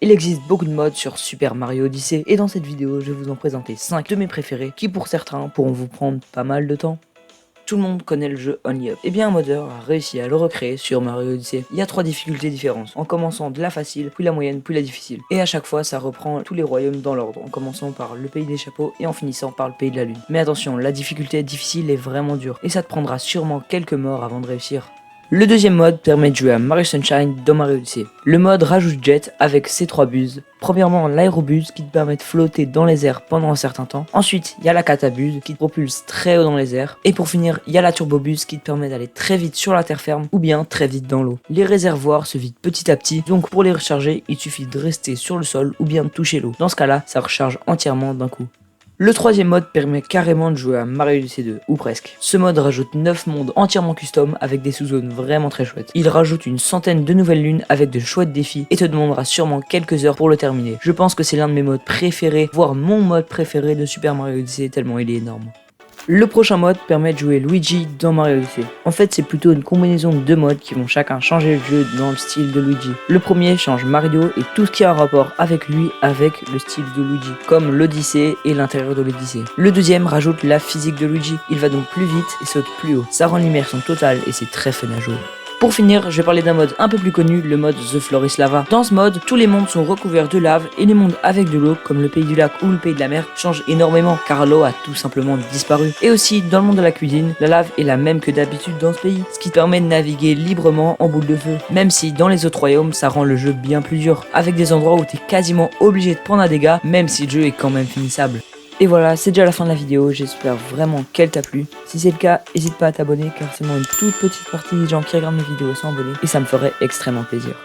Il existe beaucoup de modes sur Super Mario Odyssey et dans cette vidéo je vais vous en présenter 5 de mes préférés qui pour certains pourront vous prendre pas mal de temps. Tout le monde connaît le jeu Only Up. Et bien un modeur a réussi à le recréer sur Mario Odyssey. Il y a 3 difficultés différentes, en commençant de la facile, puis la moyenne, puis la difficile. Et à chaque fois ça reprend tous les royaumes dans l'ordre, en commençant par le pays des chapeaux et en finissant par le pays de la lune. Mais attention, la difficulté difficile est vraiment dure, et ça te prendra sûrement quelques morts avant de réussir. Le deuxième mode permet de jouer à Mario Sunshine dans Mario Odyssey. Le mode rajoute Jet avec ses 3 buses. Premièrement, l'aérobuse qui te permet de flotter dans les airs pendant un certain temps. Ensuite, il y a la catabuse qui te propulse très haut dans les airs. Et pour finir, il y a la turbobuse qui te permet d'aller très vite sur la terre ferme ou bien très vite dans l'eau. Les réservoirs se vident petit à petit, donc pour les recharger, il suffit de rester sur le sol ou bien de toucher l'eau. Dans ce cas-là, ça recharge entièrement d'un coup. Le troisième mode permet carrément de jouer à Mario Odyssey 2, ou presque. Ce mode rajoute 9 mondes entièrement custom avec des sous-zones vraiment très chouettes. Il rajoute une centaine de nouvelles lunes avec de chouettes défis et te demandera sûrement quelques heures pour le terminer. Je pense que c'est l'un de mes modes préférés, voire mon mode préféré de Super Mario Odyssey tellement il est énorme. Le prochain mode permet de jouer Luigi dans Mario Odyssey. En fait, c'est plutôt une combinaison de 2 modes qui vont chacun changer le jeu dans le style de Luigi. Le premier change Mario et tout ce qui a un rapport avec lui avec le style de Luigi, comme l'Odyssée et l'intérieur de l'Odyssée. Le deuxième rajoute la physique de Luigi. Il va donc plus vite et saute plus haut. Ça rend l'immersion totale et c'est très fun à jouer. Pour finir, je vais parler d'un mode un peu plus connu, le mode The Floor is Lava. Dans ce mode, tous les mondes sont recouverts de lave et les mondes avec de l'eau, comme le pays du lac ou le pays de la mer, changent énormément car l'eau a tout simplement disparu. Et aussi, dans le monde de la cuisine, la lave est la même que d'habitude dans ce pays, ce qui te permet de naviguer librement en boule de feu. Même si dans les autres royaumes, ça rend le jeu bien plus dur, avec des endroits où tu es quasiment obligé de prendre un dégât, même si le jeu est quand même finissable. Et voilà, c'est déjà la fin de la vidéo, j'espère vraiment qu'elle t'a plu. Si c'est le cas, n'hésite pas à t'abonner car c'est moi une toute petite partie des gens qui regardent mes vidéos sans abonner et ça me ferait extrêmement plaisir.